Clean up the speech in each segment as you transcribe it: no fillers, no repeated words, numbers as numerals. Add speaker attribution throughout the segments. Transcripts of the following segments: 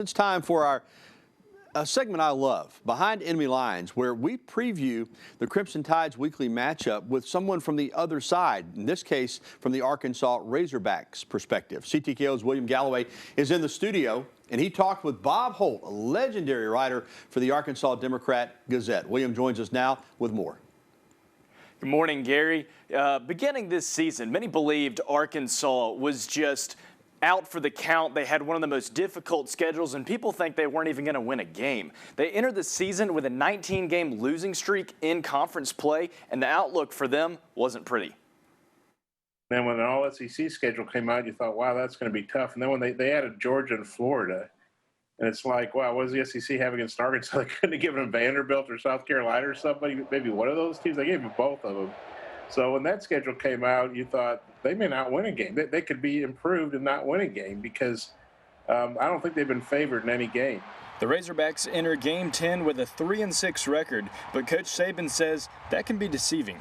Speaker 1: It's time for a segment I love, Behind Enemy Lines, where we preview the Crimson Tide's weekly matchup with someone from the other side, in this case from the Arkansas Razorbacks perspective. CTKO's William Galloway is in the studio, and he talked with Bob Holt, a legendary writer for the Arkansas Democrat-Gazette. William joins us now with more.
Speaker 2: Good morning, Gary. Beginning this season, many believed Arkansas was just out for the count. They had one of the most difficult schedules, and people think they weren't even going to win a game. They entered the season with a 19-game losing streak in conference play, and the outlook for them wasn't pretty.
Speaker 3: Then when the all-SEC schedule came out, you thought, wow, that's going to be tough. And then when they added Georgia and Florida, and it's like, wow, what does the SEC have against Arkansas? They couldn't have given them Vanderbilt or South Carolina or somebody, maybe one of those teams. They gave them both of them. So when that schedule came out, you thought they may not win a game. They could be improved and not win a game because I don't think they've been favored in any game.
Speaker 2: The Razorbacks enter Game 10 with a 3-6 record, but Coach Saban says that can be deceiving.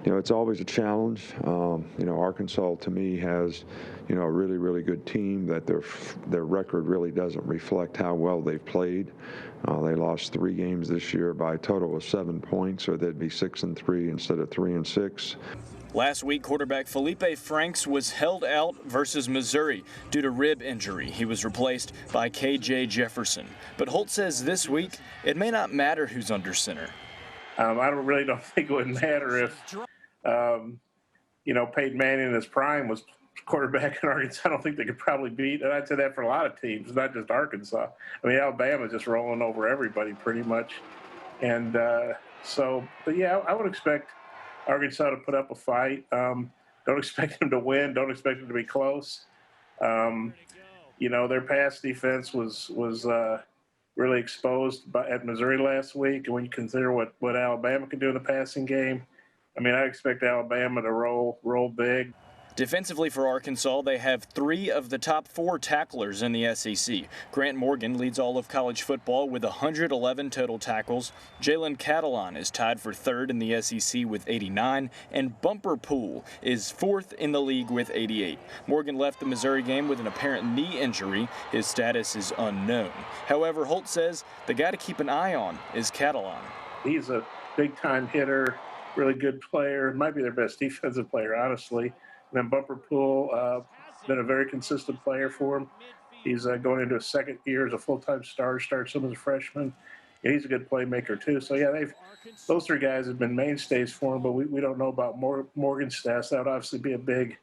Speaker 4: You know, it's always a challenge. You know, Arkansas to me has, you know, a really, really good team that their record really doesn't reflect how well they've played. They lost 3 games this year by a total of 7 points, or they'd be 6-3 instead of 3-6.
Speaker 2: Last week, quarterback Felipe Franks was held out versus Missouri due to rib injury. He was replaced by K.J. Jefferson. But Holt says this week it may not matter who's under center.
Speaker 3: I really don't think it would matter if, you know, Peyton Manning in his prime was quarterback in Arkansas. I don't think they could probably beat, and I'd say that for a lot of teams, not just Arkansas. I mean, Alabama's just rolling over everybody pretty much. And but yeah, I would expect Arkansas to put up a fight. Don't expect them to win. Don't expect them to be close. You know, their pass defense was really exposed at Missouri last week. And when you consider what Alabama can do in the passing game, I mean, I expect Alabama to roll big.
Speaker 2: Defensively for Arkansas, they have 3 of the top 4 tacklers in the SEC. Grant Morgan leads all of college football with 111 total tackles. Jalen Catalon is tied for 3rd in the SEC with 89, and Bumper Pool is 4th in the league with 88. Morgan left the Missouri game with an apparent knee injury. His status is unknown. However, Holt says the guy to keep an eye on is Catalon.
Speaker 3: He's a big-time hitter, really good player, might be their best defensive player, honestly. And then Bumper Pool, been a very consistent player for him. He's going into his 2nd year as a full-time starter, started some as a freshman. And he's a good playmaker, too. So, yeah, those 3 guys have been mainstays for him, but we don't know about Morgan's stats. That would obviously be a big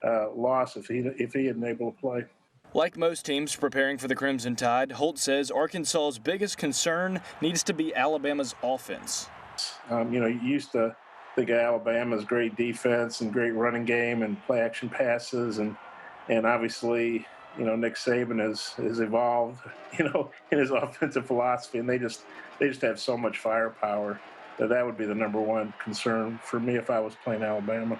Speaker 3: loss if he hadn't able to play.
Speaker 2: Like most teams preparing for the Crimson Tide, Holt says Arkansas's biggest concern needs to be Alabama's offense.
Speaker 3: You know, you used to think of Alabama's great defense and great running game and play action passes, and obviously, you know, Nick Saban has evolved, you know, in his offensive philosophy, and they just have so much firepower that would be the #1 concern for me if I was playing Alabama.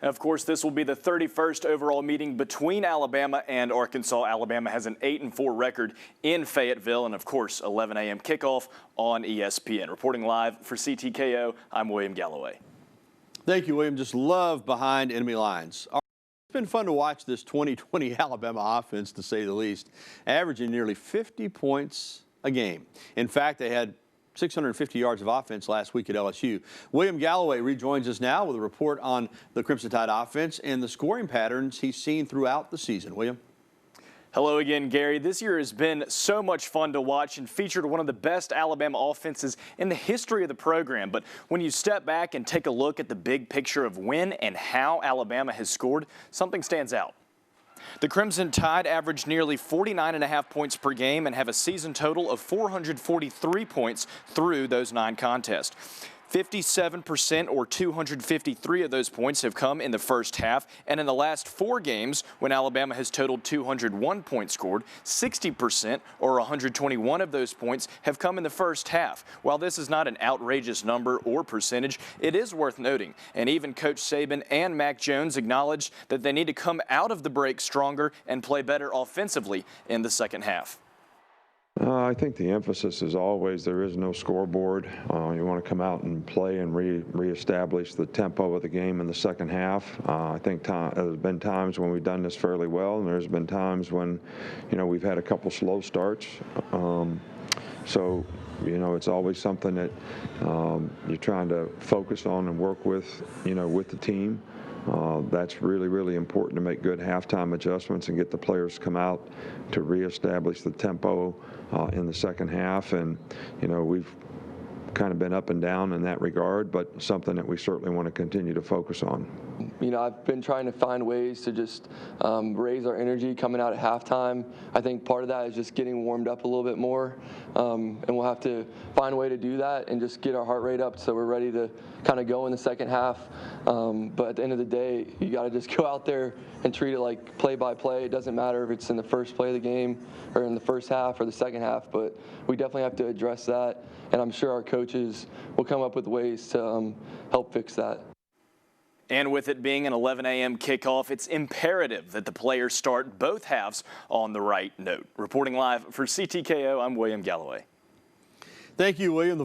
Speaker 2: And of course, this will be the 31st overall meeting between Alabama and Arkansas. Alabama has an 8-4 record in Fayetteville, and of course, 11 a.m. kickoff on ESPN. Reporting live for CTKO, I'm William Galloway.
Speaker 1: Thank you, William. Just love Behind Enemy Lines. It's been fun to watch this 2020 Alabama offense, to say the least, averaging nearly 50 points a game. In fact, they had 650 yards of offense last week at LSU. William Galloway rejoins us now with a report on the Crimson Tide offense and the scoring patterns he's seen throughout the season. William.
Speaker 2: Hello again, Gary. This year has been so much fun to watch and featured one of the best Alabama offenses in the history of the program. But when you step back and take a look at the big picture of when and how Alabama has scored, something stands out. The Crimson Tide average nearly 49.5 points per game and have a season total of 443 points through those 9 contests. 57% or 253 of those points have come in the first half, and in the last 4 games when Alabama has totaled 201 points scored, 60% or 121 of those points have come in the first half. While this is not an outrageous number or percentage, it is worth noting, and even Coach Saban and Mac Jones acknowledged that they need to come out of the break stronger and play better offensively in the second half.
Speaker 4: I think the emphasis is always there is no scoreboard. You want to come out and play and reestablish the tempo of the game in the second half. I think there's been times when we've done this fairly well, and there's been times when, we've had a couple slow starts. So, it's always something that you're trying to focus on and work with, with the team. That's really, really important to make good halftime adjustments and get the players to come out to reestablish the tempo in the second half. And, we've kind of been up and down in that regard, but something that we certainly want to continue to focus on.
Speaker 5: I've been trying to find ways to just raise our energy coming out at halftime. I think part of that is just getting warmed up a little bit more, and we'll have to find a way to do that and just get our heart rate up so we're ready to kind of go in the second half. But at the end of the day, you got to just go out there and treat it like play by play. It doesn't matter if it's in the first play of the game or in the first half or the second half, but we definitely have to address that, and I'm sure our coaches will come up with ways to help fix that.
Speaker 2: And with it being an 11 a.m. kickoff, it's imperative that the players start both halves on the right note. Reporting live for CTKO, I'm William Galloway.
Speaker 1: Thank you, William.